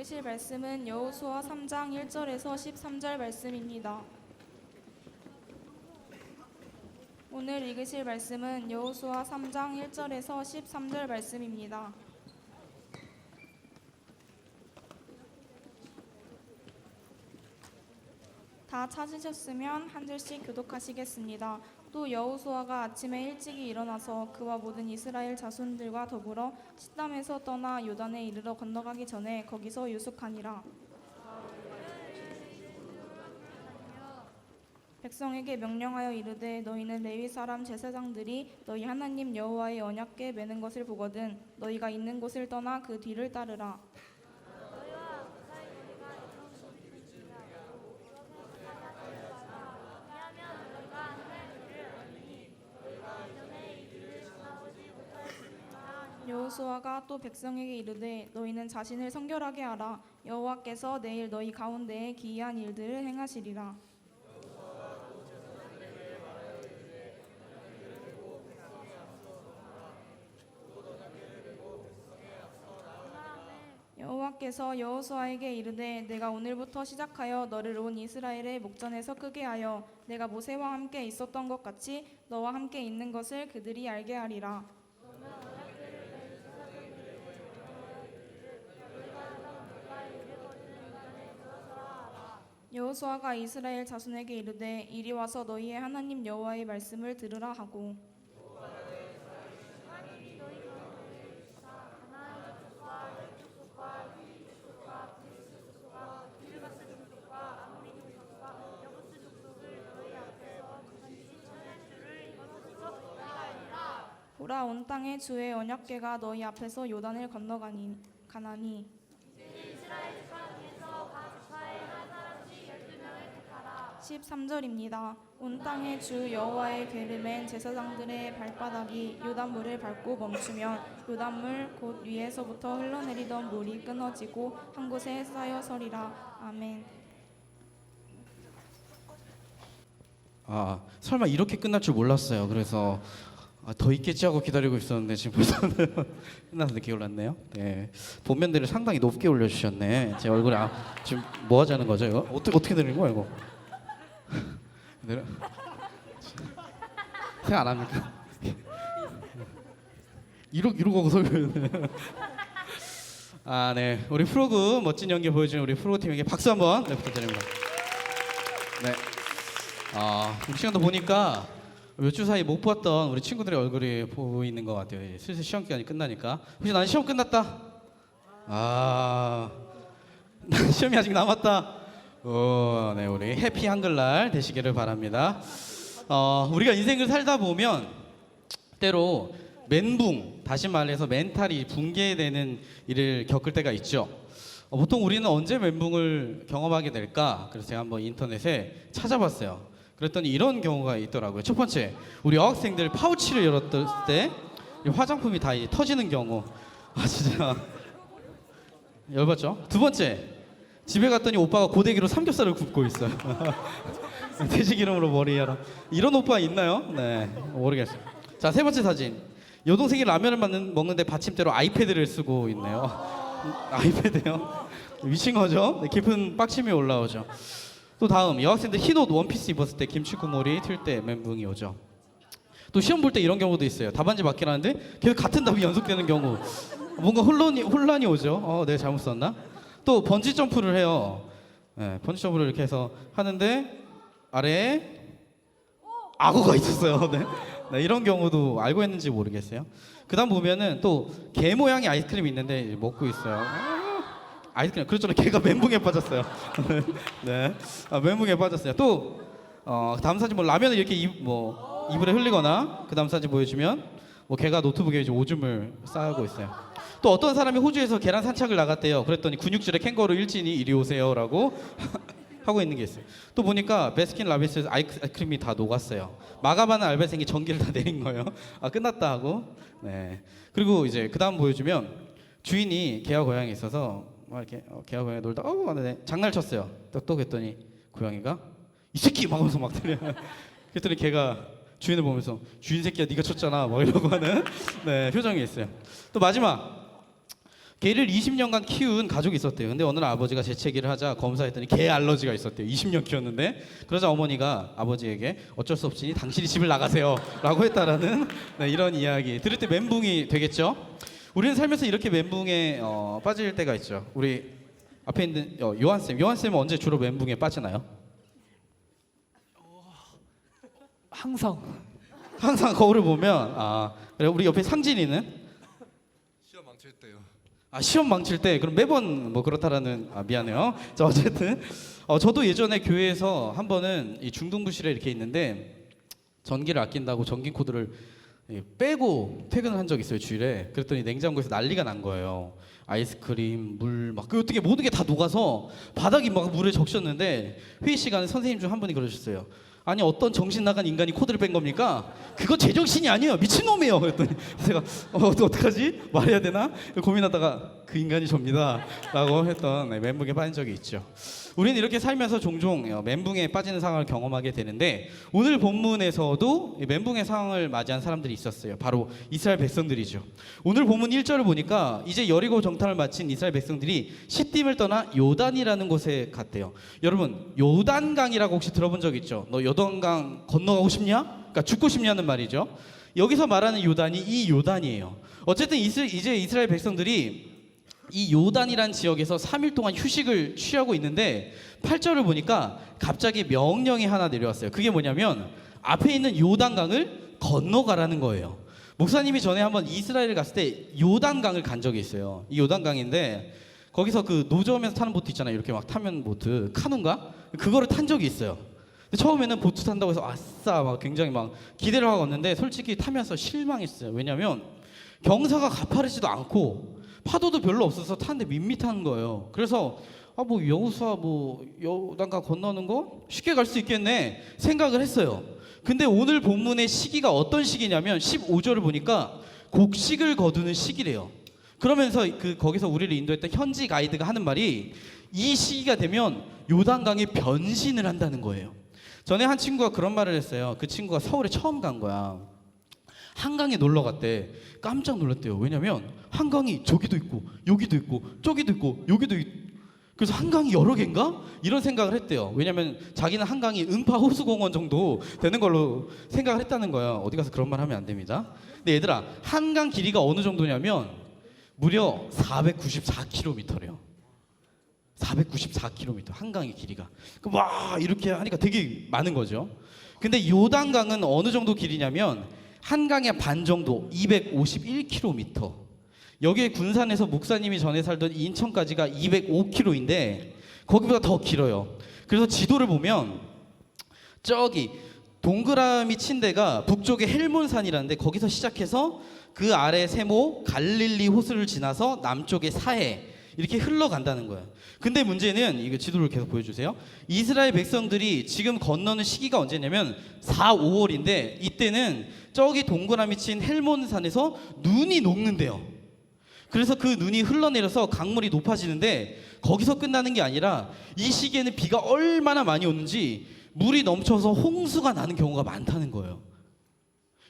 읽으실 말씀은 여호수아 3장 1절에서 13절 말씀입니다. 오늘 읽으실 말씀은 여호수아 3장 1절에서 13절 말씀입니다. 다 찾으셨으면 한 절씩 교독하시겠습니다. 또 여호수아가 아침에 일찍이 일어나서 그와 모든 이스라엘 자손들과 더불어 시담에서 떠나 요단에 이르러 건너가기 전에 거기서 유숙하니라. 백성에게 명령하여 이르되 너희는 레위 사람 제사장들이 너희 하나님 여호와의 언약궤 매는 것을 보거든 너희가 있는 곳을 떠나 그 뒤를 따르라. 여호수아가 또 백성에게 이르되 너희는 자신을 성결하게 하라. 여호와께서 내일 너희 가운데에 기이한 일들을 행하시리라. 여호와께서 여호수아에게 이르되 내가 오늘부터 시작하여 너를 온 이스라엘의 목전에서 크게 하여 내가 모세와 함께 있었던 것 같이 너와 함께 있는 것을 그들이 알게 하리라. 여호수아가 이스라엘 자손에게 이르되 이리 와서 너희의 하나님 여호와의 말씀을 들으라 하고 보라 온 땅에 주의 언약궤가 너희 앞에서 요단을 건너가니 13절입니다. 온 땅에 주 여호와의 궤를 맨 제사장들의 발바닥이 요단물을 밟고 멈추면 요단물 곧 위에서부터 흘러내리던 물이 끊어지고 한 곳에 쌓여 서리라. 아멘. 설마 이렇게 끝날 줄 몰랐어요. 그래서 더 있겠지 하고 기다리고 있었는데 지금 벌써 끝나서 늦게 올랐네요. 네, 본면대를 상당히 높게 올려주셨네. 제 얼굴에 지금 뭐 하자는 거죠 이거? 어떻게 들리는 거야 이거? 생각 안 합니까? 이러고 설교를 네, 우리 프로그 멋진 연기 보여주는 우리 프로그 팀에게 박수 한번 부탁드립니다. 네, 우리 시간도 보니까 몇 주 사이 못 봤던 우리 친구들의 얼굴이 보이는 것 같아요. 슬슬 시험 기간이 끝나니까. 혹시 난 시험 끝났다? 난 시험이 아직 남았다. 네, 우리 해피 한글날 되시기를 바랍니다. 우리가 인생을 살다 보면 때로 멘붕, 다시 말해서 멘탈이 붕괴되는 일을 겪을 때가 있죠. 보통 우리는 언제 멘붕을 경험하게 될까? 그래서 제가 한번 인터넷에 찾아봤어요. 그랬더니 이런 경우가 있더라고요. 첫 번째, 우리 여학생들 파우치를 열었을 때 화장품이 다 터지는 경우. 진짜 열받죠? 두 번째, 집에 갔더니 오빠가 고데기로 삼겹살을 굽고 있어요. 돼지기름으로 머리하러. 이런 오빠 있나요? 네, 모르겠어요. 자, 세 번째 사진. 여동생이 라면을 먹는데 받침대로 아이패드를 쓰고 있네요. 아이패드요? 미친 거죠? 네, 깊은 빡침이 올라오죠. 또 다음, 여학생들 흰옷 원피스 입었을 때 김치 국물이 튈 때 멘붕이 오죠. 또 시험 볼 때 이런 경우도 있어요. 답안지 맞긴 하는데 계속 같은 답이 연속되는 경우. 뭔가 혼란이 오죠. 내가 잘못 썼나? 또 번지 점프를 해요. 네, 번지 점프를 이렇게 해서 하는데 아래에 악어가 있었어요. 네, 이런 경우도 알고 했는지 모르겠어요. 그 다음 보면은 또 개 모양의 아이스크림이 있는데 먹고 있어요. 아이스크림, 그렇죠. 걔가 멘붕에 빠졌어요. 네, 멘붕에 빠졌어요. 또 다음 사진 라면을 이렇게 이불에 흘리거나 그 다음 사진 보여주면 걔가 노트북에 이제 오줌을 싸고 있어요. 또 어떤 사람이 호주에서 계란 산책을 나갔대요. 그랬더니 근육질의 캥거루 일진이 이리 오세요라고 하고 있는 게 있어요. 또 보니까 베스킨 라빈스에서 아이스크림이 다 녹았어요. 마감하는 알바생이 전기를 다 내린 거예요. 끝났다 하고. 네. 그리고 이제 그 다음 보여주면 주인이 개와 고양이 있어서 이렇게 개와 고양이 놀다 장난을 쳤어요. 또 했더니 고양이가 이 새끼 막 하면서 막 때려. 그랬더니 개가 주인을 보면서 주인 새끼야 네가 쳤잖아 막 이러고 하는 네, 표정이 있어요. 또 마지막, 개를 20년간 키운 가족이 있었대요. 근데 어느 날 아버지가 재채기를 하자 검사했더니 개 알러지가 있었대요. 20년 키웠는데. 그러자 어머니가 아버지에게 어쩔 수 없으니 당신이 집을 나가세요 라고 했다라는 네, 이런 이야기 들을 때 멘붕이 되겠죠. 우리는 살면서 이렇게 멘붕에 빠질 때가 있죠. 우리 앞에 있는 요한쌤은 언제 주로 멘붕에 빠지나요? 항상 거울을 보면 그래. 우리 옆에 상진이는 시험 망칠 때요. 시험 망칠 때. 그럼 매번 뭐 그렇다라는 미안해요. 자, 어쨌든 저도 예전에 교회에서 한 번은 이 중등부실에 이렇게 있는데 전기를 아낀다고 전기 코드를 빼고 퇴근을 한 적이 있어요, 주일에. 그랬더니 냉장고에서 난리가 난 거예요. 아이스크림, 물, 막 어떻게 모든 게 다 녹아서 바닥이 막 물에 적셨는데 회의 시간에 선생님 중 한 분이 그러셨어요. 아니 어떤 정신 나간 인간이 코드를 뺀 겁니까? 그거 제정신이 아니에요. 미친놈이에요. 그랬더니 제가 어떡하지? 말해야 되나? 고민하다가 그 인간이 접니다 라고 했던 멘붕에 빠진 적이 있죠. 우리는 이렇게 살면서 종종 멘붕에 빠지는 상황을 경험하게 되는데 오늘 본문에서도 멘붕의 상황을 맞이한 사람들이 있었어요. 바로 이스라엘 백성들이죠. 오늘 본문 1절을 보니까 이제 여리고 정탐을 마친 이스라엘 백성들이 시딤을 떠나 요단이라는 곳에 갔대요. 여러분 요단강이라고 혹시 들어본 적 있죠? 너 요단강 건너가고 싶냐? 그러니까 죽고 싶냐는 말이죠. 여기서 말하는 요단이 이 요단이에요. 어쨌든 이제 이스라엘 백성들이 이 요단이란 지역에서 3일 동안 휴식을 취하고 있는데 8절을 보니까 갑자기 명령이 하나 내려왔어요. 그게 뭐냐면 앞에 있는 요단강을 건너가라는 거예요. 목사님이 전에 한번 이스라엘 갔을 때 요단강을 간 적이 있어요. 이 요단강인데 거기서 그 노점에서 타는 보트 있잖아요. 이렇게 막 타면 보트, 카누인가? 그거를 탄 적이 있어요. 근데 처음에는 보트 탄다고 해서 아싸 막 굉장히 막 기대를 하고 왔는데 솔직히 타면서 실망했어요. 왜냐면 경사가 가파르지도 않고 파도도 별로 없어서 타는데 밋밋한 거예요. 그래서 뭐 여호수아 뭐 요단강 건너는 거 쉽게 갈 수 있겠네 생각을 했어요. 근데 오늘 본문의 시기가 어떤 시기냐면 15절을 보니까 곡식을 거두는 시기래요. 그러면서 거기서 우리를 인도했던 현지 가이드가 하는 말이 이 시기가 되면 요단강이 변신을 한다는 거예요. 전에 한 친구가 그런 말을 했어요. 그 친구가 서울에 처음 간 거야. 한강에 놀러 갔대. 깜짝 놀랐대요. 왜냐면 한강이 저기도 있고 여기도 있고 저기도 있고 여기도 있고 그래서 한강이 여러 개인가? 이런 생각을 했대요. 왜냐면 자기는 한강이 응파 호수공원 정도 되는 걸로 생각을 했다는 거야. 어디 가서 그런 말 하면 안 됩니다. 근데 얘들아 한강 길이가 어느 정도냐면 무려 494km래요. 494km 한강의 길이가. 와 이렇게 하니까 되게 많은 거죠. 근데 요단강은 어느 정도 길이냐면 한강의 반 정도 251km. 여기에 군산에서 목사님이 전에 살던 인천까지가 205km인데 거기보다 더 길어요. 그래서 지도를 보면 저기 동그라미 친 데가 북쪽의 헬몬산이라는데 거기서 시작해서 그 아래 세모 갈릴리 호수를 지나서 남쪽의 사해 이렇게 흘러간다는 거예요. 근데 문제는 이거 지도를 계속 보여주세요. 이스라엘 백성들이 지금 건너는 시기가 언제냐면 4, 5월인데 이때는 저기 동그라미 친 헬몬산에서 눈이 녹는데요. 그래서 그 눈이 흘러내려서 강물이 높아지는데 거기서 끝나는 게 아니라 이 시기에는 비가 얼마나 많이 오는지 물이 넘쳐서 홍수가 나는 경우가 많다는 거예요.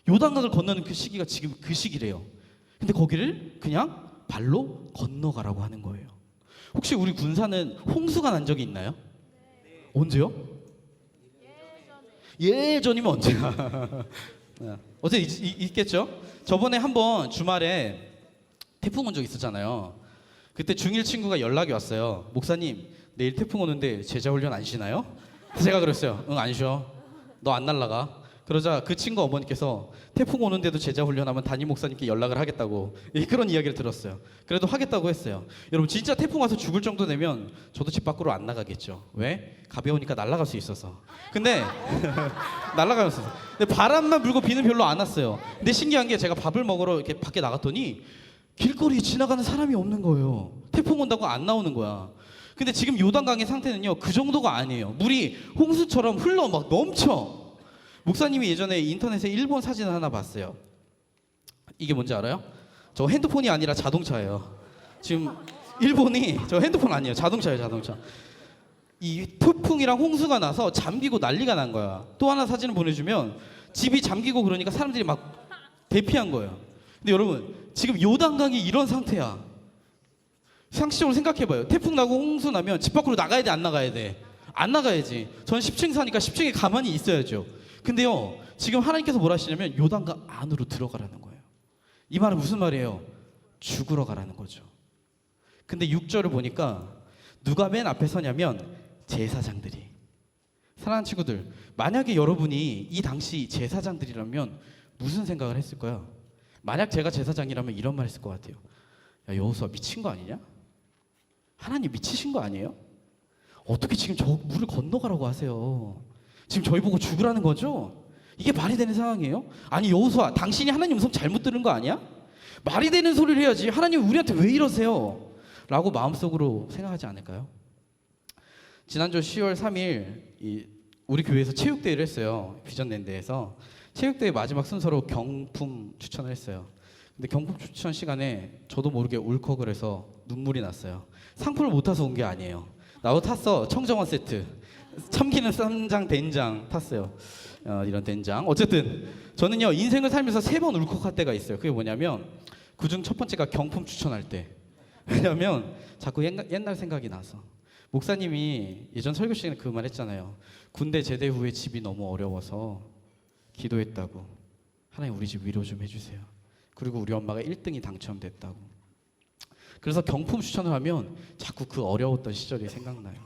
요단강을 건너는 그 시기가 지금 그 시기래요. 근데 거기를 그냥 발로 건너가라고 하는 거예요. 혹시 우리 군산은 홍수가 난 적이 있나요? 네. 언제요? 예전이면 언제야? 어제 있겠죠? 저번에 한번 주말에 태풍 온 적 있었잖아요. 그때 중1 친구가 연락이 왔어요. 목사님 내일 태풍 오는데 제자 훈련 안 쉬나요? 제가 그랬어요. 응 안 쉬어. 너 안 날라가. 그러자 그 친구 어머니께서 태풍 오는데도 제자 훈련하면 담임 목사님께 연락을 하겠다고 그런 이야기를 들었어요. 그래도 하겠다고 했어요. 여러분 진짜 태풍 와서 죽을 정도 되면 저도 집 밖으로 안 나가겠죠. 왜? 가벼우니까 날아갈 수 있어서. 근데 날아가면서 근데 바람만 불고 비는 별로 안 왔어요. 근데 신기한 게 제가 밥을 먹으러 이렇게 밖에 나갔더니 길거리에 지나가는 사람이 없는 거예요. 태풍 온다고 안 나오는 거야. 근데 지금 요단강의 상태는요 그 정도가 아니에요. 물이 홍수처럼 흘러 막 넘쳐. 목사님이 예전에 인터넷에 일본 사진을 하나 봤어요. 이게 뭔지 알아요? 저 핸드폰이 아니라 자동차예요. 지금 일본이 저 핸드폰 아니에요. 자동차예요, 자동차. 이 태풍이랑 홍수가 나서 잠기고 난리가 난 거야. 또 하나 사진을 보내주면 집이 잠기고 그러니까 사람들이 막 대피한 거예요. 근데 여러분 지금 요단강이 이런 상태야. 상식적으로 생각해봐요. 태풍 나고 홍수 나면 집 밖으로 나가야 돼, 안 나가야 돼? 안 나가야지. 전 10층 사니까 10층에 가만히 있어야죠. 근데요, 지금 하나님께서 뭐라 하시냐면 요단강 안으로 들어가라는 거예요. 이 말은 무슨 말이에요? 죽으러 가라는 거죠. 근데 6절을 보니까 누가 맨 앞에 서냐면 제사장들이. 사랑하는 친구들, 만약에 여러분이 이 당시 제사장들이라면 무슨 생각을 했을까요? 만약 제가 제사장이라면 이런 말 했을 것 같아요. 야, 여호수아 미친 거 아니냐? 하나님 미치신 거 아니에요? 어떻게 지금 저 물을 건너가라고 하세요? 지금 저희 보고 죽으라는 거죠? 이게 말이 되는 상황이에요? 아니 여호수아, 당신이 하나님 음성 잘못 들은 거 아니야? 말이 되는 소리를 해야지. 하나님 우리한테 왜 이러세요? 라고 마음속으로 생각하지 않을까요? 지난주 10월 3일 우리 교회에서 체육대회를 했어요. 비전랜드에서 체육대회 마지막 순서로 경품 추천을 했어요. 근데 경품 추천 시간에 저도 모르게 울컥을 해서 눈물이 났어요. 상품을 못 타서 온 게 아니에요. 나도 탔어. 청정원 세트, 참기름 쌈장 된장 탔어요. 이런 된장. 어쨌든 저는요 인생을 살면서 3번 울컥할 때가 있어요. 그게 뭐냐면 그중 첫 번째가 경품 추천할 때. 왜냐면 자꾸 옛날 생각이 나서. 목사님이 예전 설교 시간에 그 말 했잖아요. 군대 제대 후에 집이 너무 어려워서 기도했다고. 하나님 우리 집 위로 좀 해주세요. 그리고 우리 엄마가 1등이 당첨됐다고. 그래서 경품 추천을 하면 자꾸 그 어려웠던 시절이 생각나요.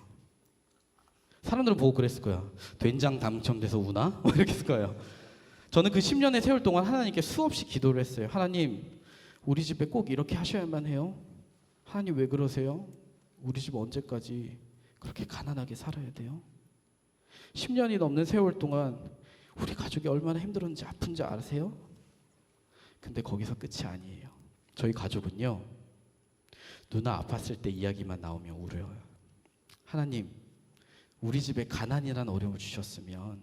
사람들은 보고 그랬을 거야. 된장 당첨돼서 우나? 이렇게 했을 거예요. 저는 그 10년의 세월 동안 하나님께 수없이 기도를 했어요. 하나님 우리 집에 꼭 이렇게 하셔야만 해요. 하나님 왜 그러세요? 우리 집 언제까지 그렇게 가난하게 살아야 돼요? 10년이 넘는 세월 동안 우리 가족이 얼마나 힘들었는지 아픈지 아세요? 근데 거기서 끝이 아니에요. 저희 가족은요, 누나 아팠을 때 이야기만 나오면 울어요. 하나님, 우리 집에 가난이란 어려움을 주셨으면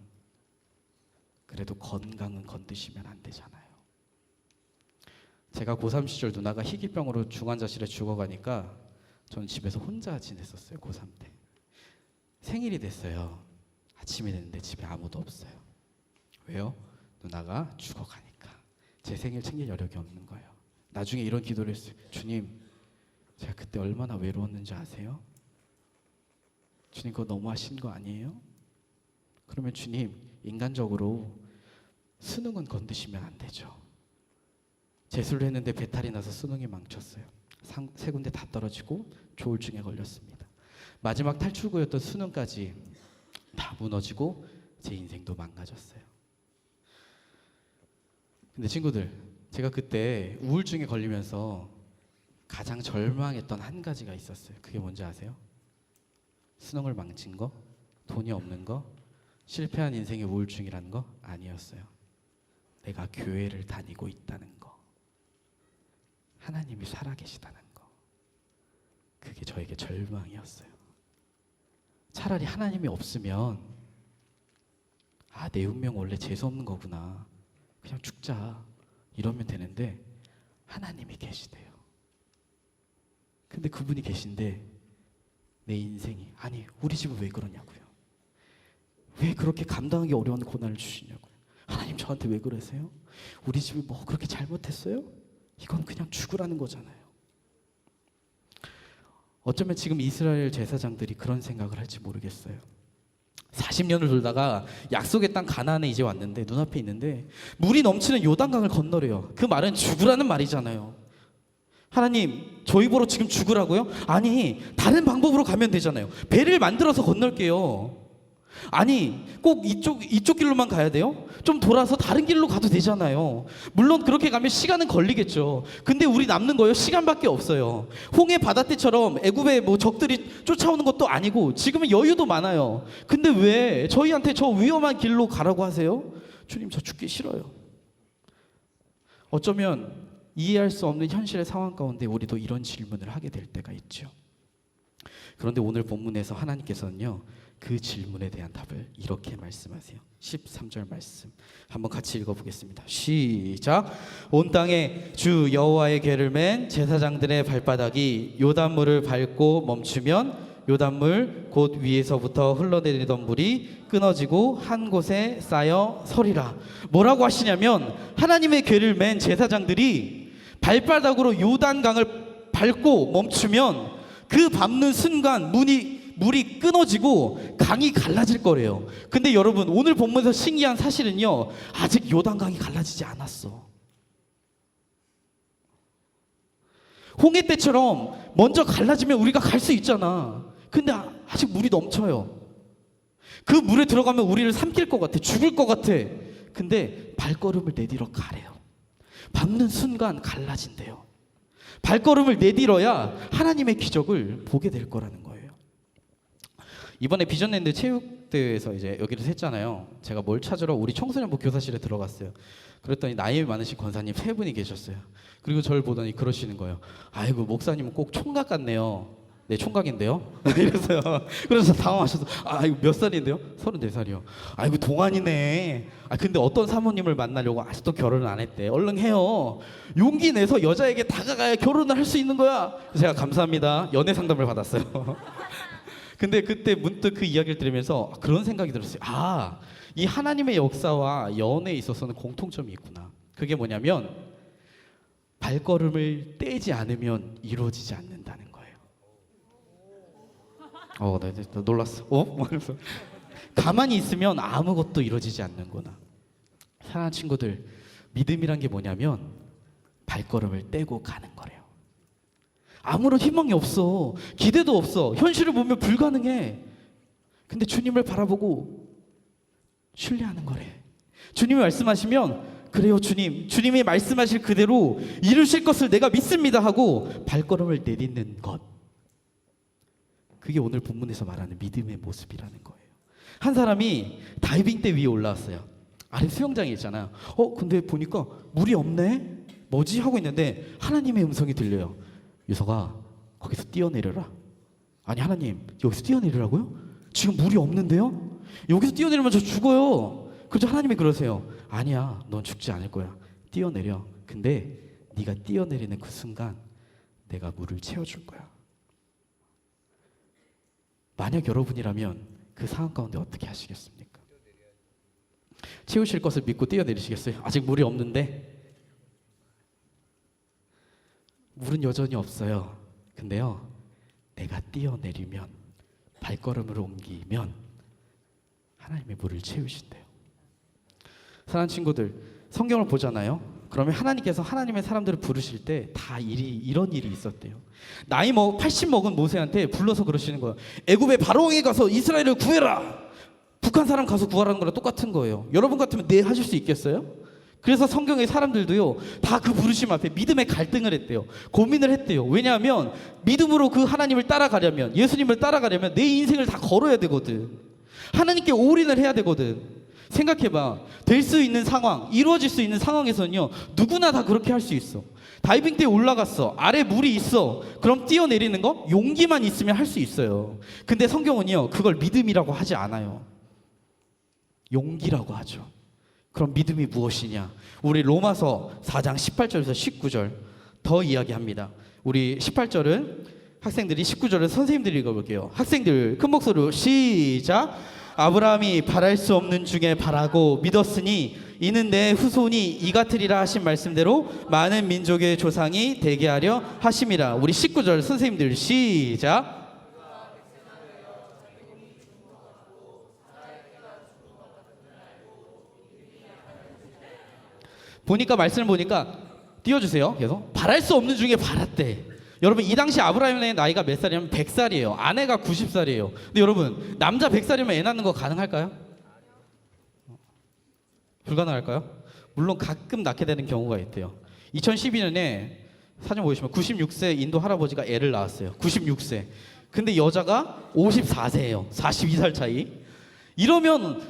그래도 건강은 건드시면 안 되잖아요. 제가 고3 시절 누나가 희귀병으로 중환자실에 죽어가니까 저는 집에서 혼자 지냈었어요. 고3 때. 생일이 됐어요. 아침이 됐는데 집에 아무도 없어요. 왜요? 누나가 죽어가니까. 제 생일 챙길 여력이 없는 거예요. 나중에 이런 기도를 했어요. 주님, 제가 그때 얼마나 외로웠는지 아세요? 주님 그거 너무하신 거 아니에요? 그러면 주님, 인간적으로 수능은 건드시면 안 되죠. 재수를 했는데 배탈이 나서 수능이 망쳤어요. 세 군데 다 떨어지고 조울증에 걸렸습니다. 마지막 탈출구였던 수능까지 다 무너지고 제 인생도 망가졌어요. 근데 친구들, 제가 그때 우울증에 걸리면서 가장 절망했던 한 가지가 있었어요. 그게 뭔지 아세요? 수능을 망친 거, 돈이 없는 거, 실패한 인생의 우울증이라는 거 아니었어요. 내가 교회를 다니고 있다는 거, 하나님이 살아계시다는 거, 그게 저에게 절망이었어요. 차라리 하나님이 없으면 내 운명 원래 재수없는 거구나, 그냥 죽자 이러면 되는데 하나님이 계시대요. 근데 그분이 계신데 내 인생이, 아니 우리 집은 왜 그러냐고요. 왜 그렇게 감당하기 어려운 고난을 주시냐고요. 하나님 저한테 왜 그러세요? 우리 집이 뭐 그렇게 잘못했어요? 이건 그냥 죽으라는 거잖아요. 어쩌면 지금 이스라엘 제사장들이 그런 생각을 할지 모르겠어요. 40년을 돌다가 약속의 땅 가나안에 이제 왔는데 눈앞에 있는데 물이 넘치는 요단강을 건너래요. 그 말은 죽으라는 말이잖아요. 하나님 저희 보러 지금 죽으라고요? 아니 다른 방법으로 가면 되잖아요. 배를 만들어서 건널게요. 아니 꼭 이쪽 길로만 가야 돼요? 좀 돌아서 다른 길로 가도 되잖아요. 물론 그렇게 가면 시간은 걸리겠죠. 근데 우리 남는 거요 시간밖에 없어요. 홍해 바다 때처럼 애굽에 뭐 적들이 쫓아오는 것도 아니고 지금은 여유도 많아요. 근데 왜 저희한테 저 위험한 길로 가라고 하세요? 주님 저 죽기 싫어요. 어쩌면 이해할 수 없는 현실의 상황 가운데 우리도 이런 질문을 하게 될 때가 있죠. 그런데 오늘 본문에서 하나님께서는요 그 질문에 대한 답을 이렇게 말씀하세요. 13절 말씀 한번 같이 읽어보겠습니다. 시작. 온 땅에 주 여호와의 궤를 맨 제사장들의 발바닥이 요단물을 밟고 멈추면 요단물 곧 위에서부터 흘러내리던 물이 끊어지고 한 곳에 쌓여 서리라. 뭐라고 하시냐면 하나님의 궤를 맨 제사장들이 발바닥으로 요단강을 밟고 멈추면 그 밟는 순간 물이 끊어지고 강이 갈라질 거래요. 근데 여러분, 오늘 본문에서 신기한 사실은요, 아직 요단강이 갈라지지 않았어. 홍해 때처럼 먼저 갈라지면 우리가 갈 수 있잖아. 근데 아직 물이 넘쳐요. 그 물에 들어가면 우리를 삼킬 것 같아. 죽을 것 같아. 근데 발걸음을 내디러 가래요. 밟는 순간 갈라진대요. 발걸음을 내디러야 하나님의 기적을 보게 될 거라는 거예요. 이번에 비전랜드 체육대회에서 이제 여기를 샜잖아요. 제가 뭘 찾으러 우리 청소년부 교사실에 들어갔어요. 그랬더니 나이 많으신 권사님 3분이 계셨어요. 그리고 저를 보더니 그러시는 거예요. 아이고, 목사님은 꼭 총각 같네요. 네, 총각인데요. 이래서요. 그래서 당황하셔서, 이거 몇 살인데요? 34살이요. 아이고, 동안이네. 근데 어떤 사모님을 만나려고 아직도 결혼을 안 했대. 얼른 해요. 용기 내서 여자에게 다가가야 결혼을 할 수 있는 거야. 그래서 제가 감사합니다, 연애 상담을 받았어요. 근데 그때 문득 그 이야기를 들으면서 그런 생각이 들었어요. 이 하나님의 역사와 연애에 있어서는 공통점이 있구나. 그게 뭐냐면 발걸음을 떼지 않으면 이루어지지 않는다는 거예요. 네, 놀랐어. 그래서 가만히 있으면 아무것도 이루어지지 않는구나. 사랑하는 친구들, 믿음이란 게 뭐냐면 발걸음을 떼고 가는 거래요. 아무런 희망이 없어. 기대도 없어. 현실을 보면 불가능해. 근데 주님을 바라보고 신뢰하는 거래. 주님이 말씀하시면 그래요, 주님이 말씀하실 그대로 이루실 것을 내가 믿습니다 하고 발걸음을 내딛는 것. 그게 오늘 본문에서 말하는 믿음의 모습이라는 거예요. 한 사람이 다이빙대 위에 올라왔어요. 아래 수영장에 있잖아요. 근데 보니까 물이 없네? 뭐지? 하고 있는데 하나님의 음성이 들려요. 유서가 거기서 뛰어내려라. 아니, 하나님, 여기서 뛰어내리라고요? 지금 물이 없는데요? 여기서 뛰어내리면 저 죽어요. 그래서 하나님이 그러세요. 아니야, 넌 죽지 않을 거야. 뛰어내려. 근데 네가 뛰어내리는 그 순간 내가 물을 채워줄 거야. 만약 여러분이라면 그 상황 가운데 어떻게 하시겠습니까? 채우실 것을 믿고 뛰어내리시겠어요? 아직 물이 없는데? 물은 여전히 없어요. 근데요, 내가 뛰어내리면, 발걸음을 옮기면 하나님의 물을 채우신대요. 사랑하는 친구들, 성경을 보잖아요. 그러면 하나님께서 하나님의 사람들을 부르실 때 다 이런 일이 있었대요. 나이 80 먹은 모세한테 불러서 그러시는 거예요. 애굽의 바로왕에 가서 이스라엘을 구해라. 북한 사람 가서 구하라는 거랑 똑같은 거예요. 여러분 같으면 네 하실 수 있겠어요? 그래서 성경의 사람들도요, 다 그 부르심 앞에 믿음의 갈등을 했대요. 고민을 했대요. 왜냐하면 믿음으로 그 하나님을 따라가려면, 예수님을 따라가려면 내 인생을 다 걸어야 되거든. 하나님께 올인을 해야 되거든. 생각해봐. 될 수 있는 상황, 이루어질 수 있는 상황에서는요, 누구나 다 그렇게 할 수 있어. 다이빙대에 올라갔어. 아래 물이 있어. 그럼 뛰어내리는 거? 용기만 있으면 할 수 있어요. 근데 성경은요, 그걸 믿음이라고 하지 않아요. 용기라고 하죠. 그럼 믿음이 무엇이냐? 우리 로마서 4장 18절에서 19절 더 이야기합니다. 우리 18절은 학생들이, 19절은 선생님들이 읽어볼게요. 학생들 큰 목소리로 시작. 아브라함이 바랄 수 없는 중에 바라고 믿었으니 이는 내 후손이 이 같으리라 하신 말씀대로 많은 민족의 조상이 되게 하려 하심이라. 우리 19절 선생님들 시작. 보니까 말씀을 보니까 띄워주세요. 계속 바랄 수 없는 중에 바랐대. 여러분, 이 당시 아브라함의 나이가 몇 살이냐면 100살이에요. 아내가 90살이에요. 근데 여러분, 남자 100살이면 애 낳는 거 가능할까요? 불가능할까요? 물론 가끔 낳게 되는 경우가 있대요. 2012년에 사진 보시면 96세 인도 할아버지가 애를 낳았어요. 96세. 근데 여자가 54세예요. 42살 차이. 이러면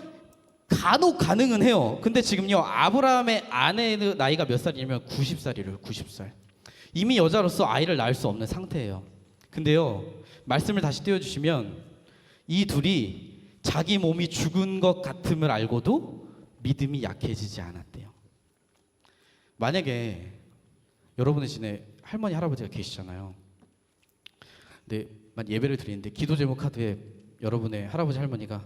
간혹 가능은 해요. 근데 지금요, 아브라함의 아내의 나이가 몇 살이냐면 90살이래요. 90살. 이미 여자로서 아이를 낳을 수 없는 상태예요. 근데요, 말씀을 다시 띄워주시면 이 둘이 자기 몸이 죽은 것 같음을 알고도 믿음이 약해지지 않았대요. 만약에 여러분의 집에 할머니 할아버지가 계시잖아요. 근데 예배를 드리는데 기도 제목 카드에 여러분의 할아버지 할머니가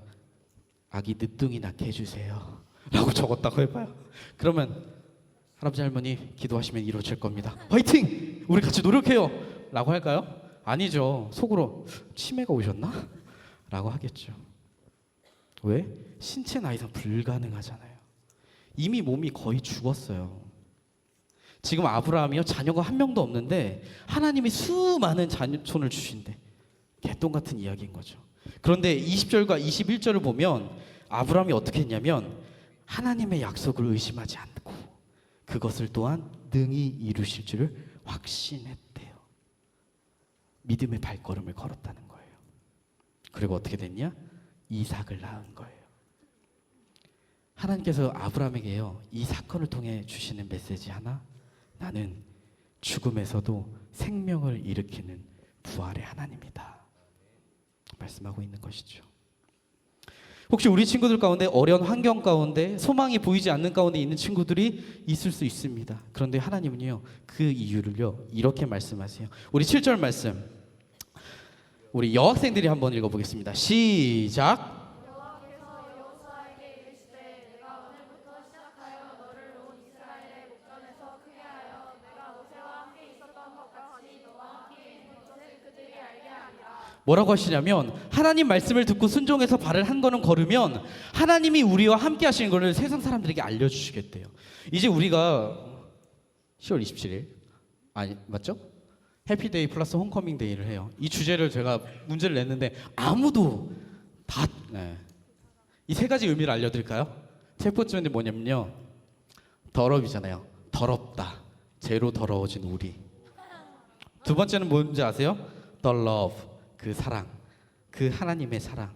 아기 늦둥이 낳게 해주세요 라고 적었다고 해봐요. 그러면 할아버지 할머니 기도하시면 이루어질 겁니다. 화이팅! 우리 같이 노력해요. 라고 할까요? 아니죠. 속으로 치매가 오셨나? 라고 하겠죠. 왜? 신체 나이상 불가능하잖아요. 이미 몸이 거의 죽었어요. 지금 아브라함이요, 자녀가 한 명도 없는데 하나님이 수많은 자손을 주신대. 개똥 같은 이야기인 거죠. 그런데 20절과 21절을 보면 아브라함이 어떻게 했냐면 하나님의 약속을 의심하지 않고 그것을 또한 능히 이루실 줄을 확신했대요. 믿음의 발걸음을 걸었다는 거예요. 그리고 어떻게 됐냐? 이삭을 낳은 거예요. 하나님께서 아브라함에게요, 이 사건을 통해 주시는 메시지 하나, 나는 죽음에서도 생명을 일으키는 부활의 하나님이다 말씀하고 있는 것이죠. 혹시 우리 친구들 가운데 어려운 환경 가운데 소망이 보이지 않는 가운데 있는 친구들이 있을 수 있습니다. 그런데 하나님은요, 그 이유를요 이렇게 말씀하세요. 우리 7절 말씀, 우리 여학생들이 한번 읽어보겠습니다. 시작. 뭐라고 하시냐면 하나님 말씀을 듣고 순종해서 발을 한 걸음 걸으면 하나님이 우리와 함께 하시는 것을 세상 사람들에게 알려주시겠대요. 이제 우리가 10월 27일 아니 맞죠? 해피데이 플러스 홈커밍 데이를 해요. 이 주제를 제가 문제를 냈는데 아무도 다 이 세 가지 의미를 알려드릴까요? 첫 번째는 뭐냐면요, 더럽이잖아요. 더럽다. 죄로 더러워진 우리. 두 번째는 뭔지 아세요? The love. 그 사랑, 그 하나님의 사랑.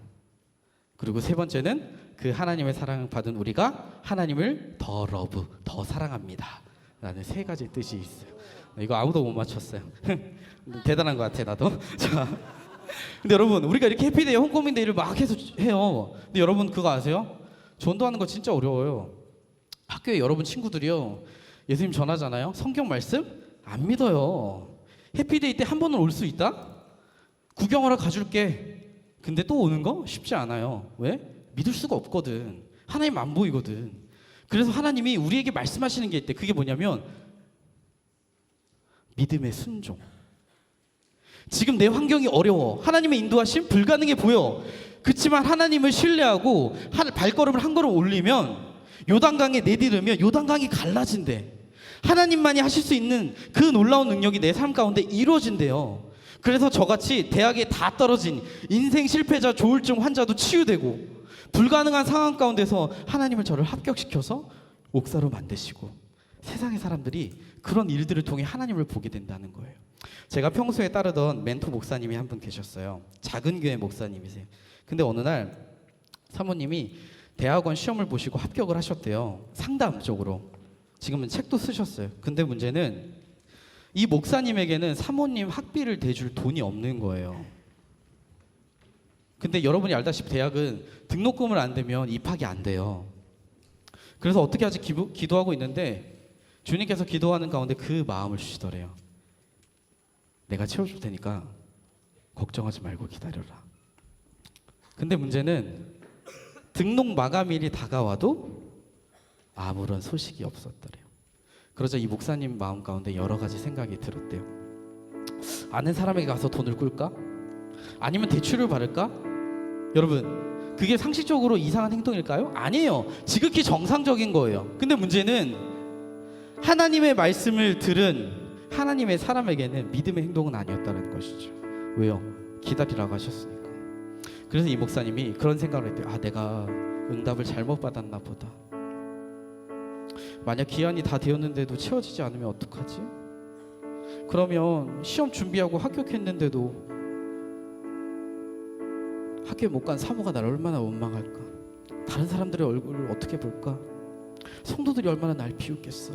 그리고 세 번째는 그 하나님의 사랑을 받은 우리가 하나님을 더 러브, 더 사랑합니다 라는 세 가지 뜻이 있어요. 이거 아무도 못 맞췄어요. 대단한 것 같아 나도. 자, 근데 여러분 우리가 이렇게 해피데이, 홈커밍데이를 막 해서 해요. 근데 여러분 그거 아세요? 전도하는 거 진짜 어려워요. 학교에 여러분 친구들이요, 예수님 전하잖아요. 성경 말씀 안 믿어요. 해피데이 때 한 번은 올 수 있다? 구경하러 가줄게. 근데 또 오는 거 쉽지 않아요. 왜? 믿을 수가 없거든. 하나님 안 보이거든. 그래서 하나님이 우리에게 말씀하시는 게 있대. 그게 뭐냐면 믿음의 순종. 지금 내 환경이 어려워. 하나님의 인도하심 불가능해 보여. 그렇지만 하나님을 신뢰하고 발걸음을 한 걸음 올리면, 요단강에 내디르면 요단강이 갈라진대. 하나님만이 하실 수 있는 그 놀라운 능력이 내 삶 가운데 이루어진대요. 그래서 저같이 대학에 다 떨어진 인생 실패자, 조울증 환자도 치유되고, 불가능한 상황 가운데서 하나님을 저를 합격시켜서 옥사로 만드시고, 세상의 사람들이 그런 일들을 통해 하나님을 보게 된다는 거예요. 제가 평소에 따르던 멘토 목사님이 한 분 계셨어요. 작은 교회 목사님이세요. 근데 어느 날 사모님이 대학원 시험을 보시고 합격을 하셨대요. 상담 쪽으로. 지금은 책도 쓰셨어요. 근데 문제는 이 목사님에게는 사모님 학비를 대줄 돈이 없는 거예요. 근데 여러분이 알다시피 대학은 등록금을 안 대면 입학이 안 돼요. 그래서 어떻게 하지 기도하고 있는데 주님께서 기도하는 가운데 그 마음을 주시더래요. 내가 채워줄 테니까 걱정하지 말고 기다려라. 근데 문제는 등록 마감일이 다가와도 아무런 소식이 없었더래요. 그러자 이 목사님 마음 가운데 여러 가지 생각이 들었대요. 아는 사람에게 가서 돈을 꿀까? 아니면 대출을 받을까? 여러분, 그게 상식적으로 이상한 행동일까요? 아니에요. 지극히 정상적인 거예요. 근데 문제는 하나님의 말씀을 들은 하나님의 사람에게는 믿음의 행동은 아니었다는 것이죠. 왜요? 기다리라고 하셨으니까. 그래서 이 목사님이 그런 생각을 했대요. 아, 내가 응답을 잘못 받았나 보다. 만약 기한이 다 되었는데도 채워지지 않으면 어떡하지? 그러면 시험 준비하고 합격했는데도 학교에 못 간 사모가 나를 얼마나 원망할까? 다른 사람들의 얼굴을 어떻게 볼까? 성도들이 얼마나 날 비웃겠어?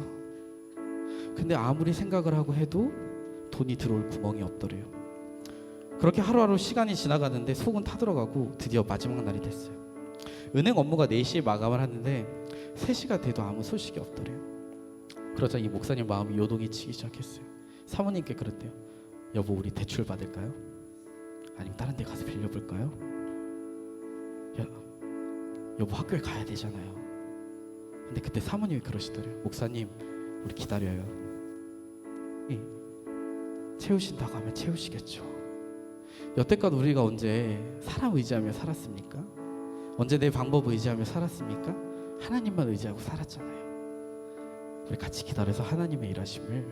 근데 아무리 생각을 하고 해도 돈이 들어올 구멍이 없더래요. 그렇게 하루하루 시간이 지나가는데 속은 타들어가고 드디어 마지막 날이 됐어요. 은행 업무가 4시에 마감을 하는데 3시가 돼도 아무 소식이 없더래요. 그러자 이 목사님 마음이 요동이 치기 시작했어요. 사모님께 그랬대요. 여보, 우리 대출 받을까요? 아니면 다른 데 가서 빌려볼까요? 여보, 학교에 가야 되잖아요. 근데 그때 사모님이 그러시더래요. 목사님, 우리 기다려요. 채우신다고 하면 채우시겠죠. 여태껏 우리가 언제 사람 의지하며 살았습니까? 언제 내 방법 의지하며 살았습니까? 하나님만 의지하고 살았잖아요. 우리 같이 기다려서 하나님의 일하심을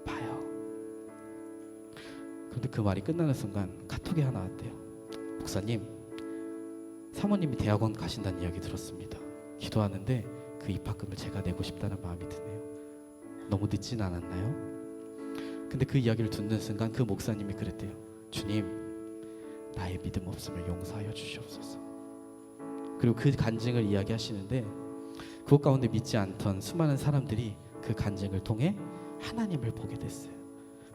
봐요. 그런데 그 말이 끝나는 순간 카톡이 하나 왔대요. 목사님, 사모님이 대학원 가신다는 이야기 들었습니다. 기도하는데 그 입학금을 제가 내고 싶다는 마음이 드네요. 너무 늦진 않았나요? 근데 그 이야기를 듣는 순간 그 목사님이 그랬대요. 주님, 나의 믿음 없음을 용서하여 주시옵소서. 그리고 그 간증을 이야기하시는데 그것 가운데 믿지 않던 수많은 사람들이 그 간증을 통해 하나님을 보게 됐어요.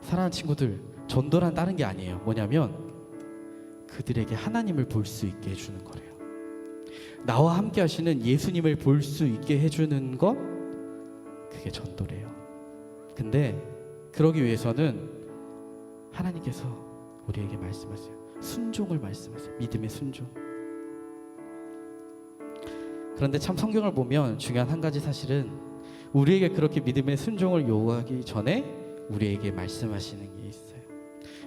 사랑하는 친구들, 전도란 다른 게 아니에요. 뭐냐면 그들에게 하나님을 볼 수 있게 해주는 거래요. 나와 함께 하시는 예수님을 볼 수 있게 해주는 것, 그게 전도래요. 근데 그러기 위해서는 하나님께서 우리에게 말씀하세요. 순종을 말씀하세요. 믿음의 순종. 그런데 참 성경을 보면 중요한 한 가지 사실은 우리에게 그렇게 믿음의 순종을 요구하기 전에 우리에게 말씀하시는 게 있어요.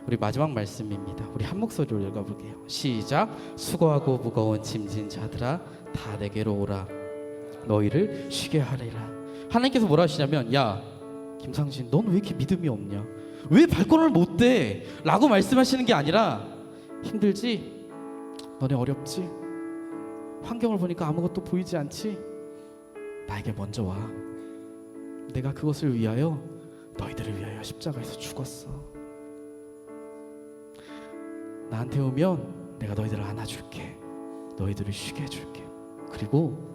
우리 마지막 말씀입니다. 우리 한 목소리로 읽어볼게요. 시작. 수고하고 무거운 짐진 자들아 다 내게로 오라. 너희를 쉬게 하리라. 하나님께서 뭐라 하시냐면, 야 김상진, 넌 왜 이렇게 믿음이 없냐? 왜 발걸음을 못 대? 라고 말씀하시는 게 아니라, 힘들지? 너네 어렵지? 환경을 보니까 아무것도 보이지 않지? 나에게 먼저 와. 내가 그것을 위하여, 너희들을 위하여 십자가에서 죽었어. 나한테 오면 내가 너희들을 안아줄게. 너희들을 쉬게 해줄게. 그리고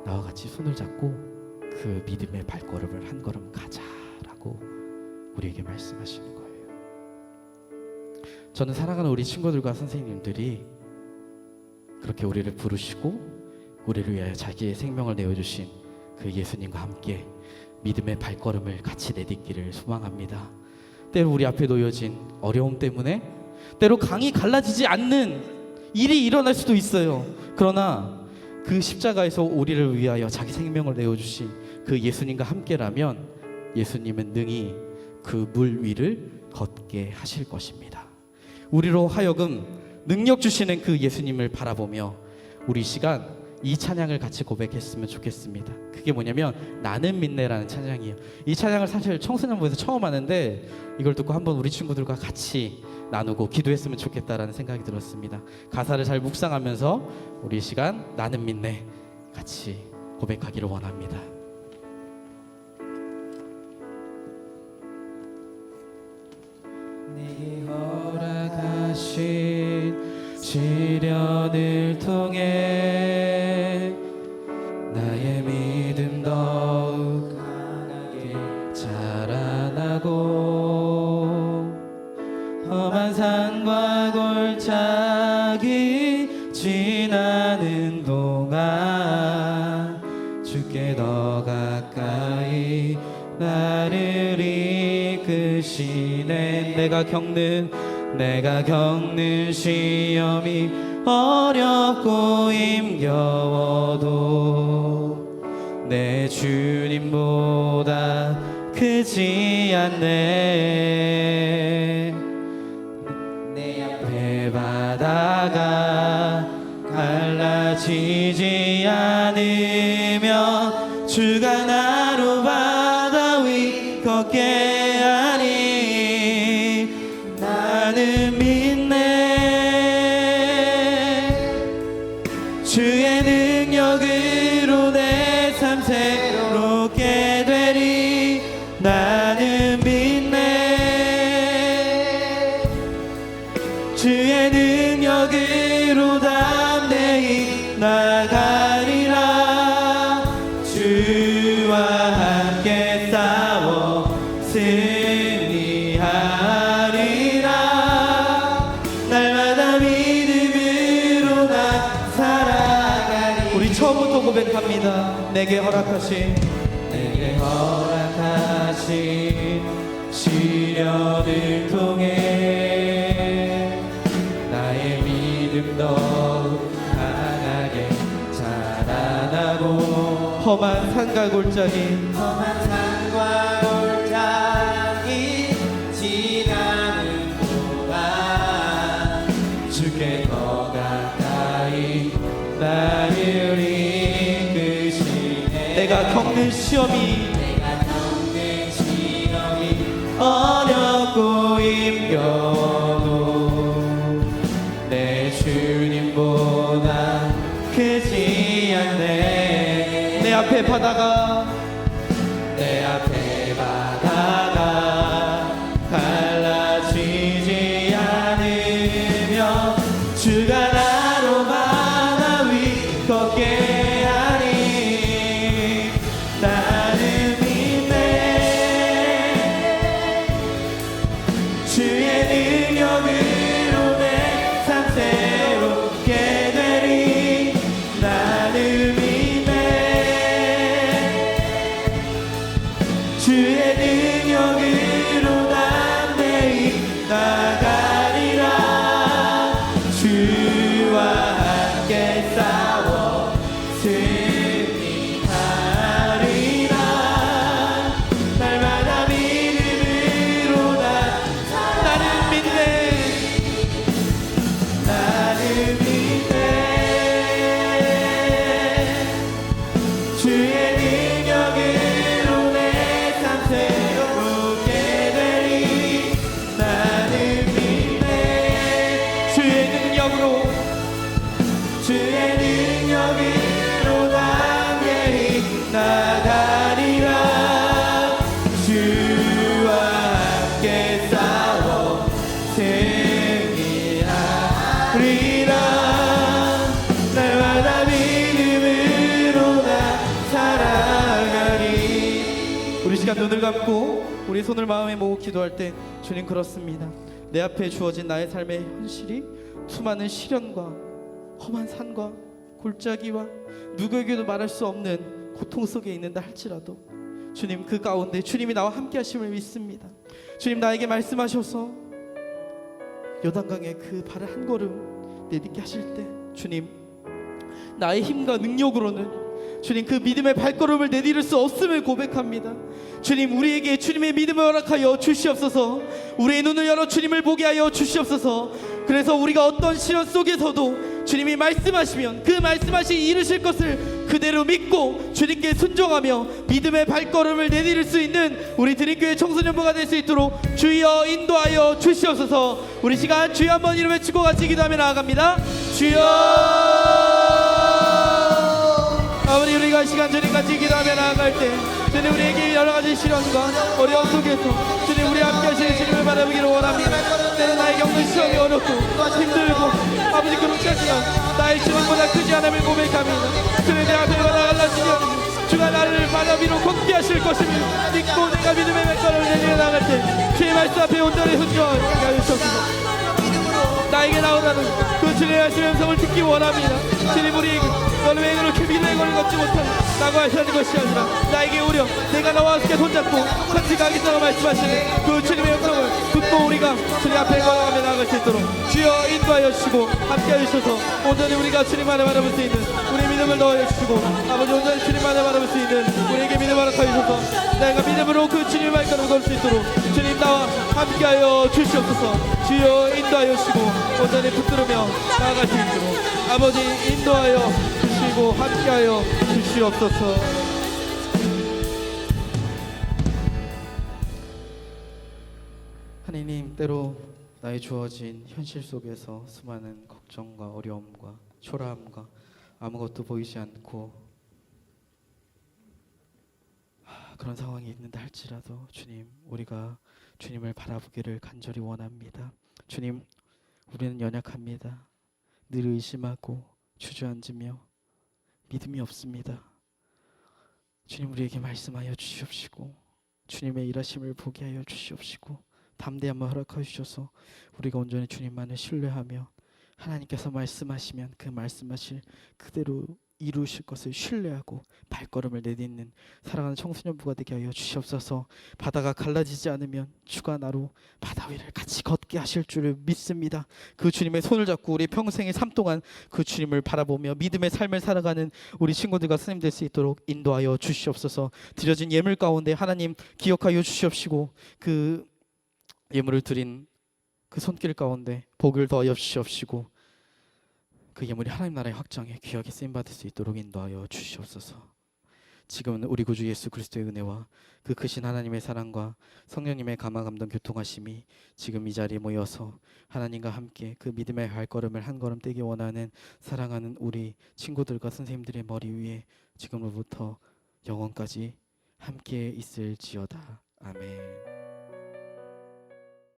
나와 같이 손을 잡고 그 믿음의 발걸음을 한 걸음 가자라고 우리에게 말씀하시는 거예요. 저는 사랑하는 우리 친구들과 선생님들이 그렇게 우리를 부르시고 우리를 위하여 자기의 생명을 내어주신 그 예수님과 함께 믿음의 발걸음을 같이 내딛기를 소망합니다. 때로 우리 앞에 놓여진 어려움 때문에, 때로 강이 갈라지지 않는 일이 일어날 수도 있어요. 그러나 그 십자가에서 우리를 위하여 자기 생명을 내어주신 그 예수님과 함께라면 예수님은 능히 그 물 위를 걷게 하실 것입니다. 우리로 하여금 능력 주시는 그 예수님을 바라보며 우리 시간 이 찬양을 같이 고백했으면 좋겠습니다. 그게 뭐냐면 나는 믿네라는 찬양이에요. 이 찬양을 사실 청소년부에서 처음 하는데 이걸 듣고 한번 우리 친구들과 같이 나누고 기도했으면 좋겠다라는 생각이 들었습니다. 가사를 잘 묵상하면서 우리 시간 나는 믿네 같이 고백하기를 원합니다. 내게 허락하신 시련을 통해 나의 믿음 더욱 강하게 자라나고 험한 산과 골짜기 지나는 동안 주께 더 가까이 나를 이끄시네. 내가 겪는 시험이 어렵고 힘겨워도 내 주님보다 크지 않네. 내 앞에 바다가 갈라지지 않으며 주가 나로 바다 위 걷게 하니 나는 믿네. 주의 능력으로 내 삶 새롭게 되리. 나는 믿네. 주의 능력으로 담대히 나가리라. 주와 함께 싸워 승리하리라. 날마다 믿음으로 나 살아가리. 우리 처음부터 고백합니다. 내게 허락하신 시련을 통해 나의 믿음 더욱 강하게 자라나고 험한 산과 골짜기 주께 더 가까이 나를 이끄시네. 내가 겪는 시험이 어렵고 힘겨워도 내 주님보다 크지 않네. 내 앞에 바다가 갈라지지 않으며 주가 나로 바다 위 걷게 하니 나는 믿네. 주의 능력으로 내 삶 새롭게 되리. 나는 믿네. 주의 능력으로 담대히 나가리라. 주와 함께 싸워 승리하리라. 날마다 믿음으로 나는 믿네. 나는 믿네. 주의 능력으로 내 삶 새롭게 되리. 나는 믿네. 주의 능력으로 담대히 나가리라. 주와 함께 싸워 승리하리라. 날마다 믿음으로 나 살아가리. 우리 시간 눈을 감고 우리 손을 마음에 모으고 기도할 때 주님 그렇습니다. 내 앞에 주어진 나의 삶의 현실이 수많은 시련과 험한 산과 골짜기와 누구에게도 말할 수 없는 고통 속에 있는다 할지라도 주님 그 가운데 주님이 나와 함께 하심을 믿습니다. 주님 나에게 말씀하셔서 요단강에 그 발을 한 걸음 내딛게 하실 때 주님 나의 힘과 능력으로는 주님 그 믿음의 발걸음을 내디딜 수 없음을 고백합니다. 주님 우리에게 주님의 믿음을 허락하여 주시옵소서. 우리의 눈을 열어 주님을 보게 하여 주시옵소서. 그래서 우리가 어떤 시련 속에서도 주님이 말씀하시면 그 말씀하시 이루실 것을 그대로 믿고 주님께 순종하며 믿음의 발걸음을 내디딜 수 있는 우리 드림교회 청소년부가 될 수 있도록 주여 인도하여 주시옵소서. 우리 시간 주여 한번 이름 외치고 같이 기도하며 나아갑니다. 주여. 아버지 우리가 시간 주님같이 기도하며 나아갈 때 주님 우리에게 여러가지 시련과 어려움 속에서 주님 우리 함께 하시는 주님을 바라보기를 원합니다. 때는 나의 겪는 시험이 어렵고 힘들고 아버지 그렇지 않지만 나의 주님보다 크지 않음을 고백합니다. 주님 내 앞에 바다가 갈라지면 주가 나를 바다 위로 걷게 하실 것임을 믿고 내가 믿음의 발걸음을 내디뎌 나갈 때 주의 말씀 앞에 온전히 순종하게 하여 주옵소서. 나에게 나오라는 그 주님의 말씀의 음성을 듣기 원합니다. 주님 우리에게 너는 왜 그렇게 믿음의 걸을 걷지 못하는 라고 하시는 것이 아니라 나에게 오려 내가 나와 함께 손잡고 같이 가겠다고 말씀하시는 그 주님의 음성을 듣고 우리가 주님 앞에 걸어가며 나아갈 수 있도록 주여 인도하여 주시고 함께하여 주셔서 온전히 우리가 주님만을 바라볼 수 있는 우리 믿음을 넣어여 주시고 아버지 온전히 주님만을 바라볼 수 있는 우리에게 믿음을 허락하여 주셔서 내가 믿음으로 그 주님의 발걸음을 걸 수 있도록 주님 나와 함께하여 주시옵소서. 주여 인도하여 주시고 온전히 붙들으며 나아갈 수 있도록 아버지 인도하여 주시고 함께하여 주시옵소서. 하나님 때로 나의 주어진 현실 속에서 수많은 걱정과 어려움과 초라함과 아무것도 보이지 않고 그런 상황이 있는다 할지라도 주님 우리가 주님을 바라보기를 간절히 원합니다. 주님 우리는 연약합니다. 늘 의심하고 주저앉으며 믿음이 없습니다. 주님 우리에게 말씀하여 주시옵시고 주님의 일하심을 보게 하여 주시옵시고 담대함을 허락하여 주셔서 우리가 온전히 주님만을 신뢰하며 하나님께서 말씀하시면 그 말씀하실 그대로 이루실 것을 신뢰하고 발걸음을 내딛는 사랑하는 청소년부가 되게 하여 주시옵소서. 바다가 갈라지지 않으면 주가 나로 바다 위를 같이 걷게 하실 줄을 믿습니다. 그 주님의 손을 잡고 우리 평생의 삶 동안 그 주님을 바라보며 믿음의 삶을 살아가는 우리 친구들과 스님 될 수 있도록 인도하여 주시옵소서. 드려진 예물 가운데 하나님 기억하여 주시옵시고 그 예물을 드린 그 손길 가운데 복을 더 주시옵시고 그 예물이 하나님 나라의 확장에 귀하게 쓰임 받을 수 있도록 인도하여 주시옵소서. 지금은 우리 구주 예수 그리스도의 은혜와 그 크신 하나님의 사랑과 성령님의 감화 감동 교통하심이 지금 이 자리에 모여서 하나님과 함께 그 믿음의 발걸음을 한 걸음 떼기 원하는 사랑하는 우리 친구들과 선생님들의 머리 위에 지금으로부터 영원까지 함께 있을지어다. 아멘.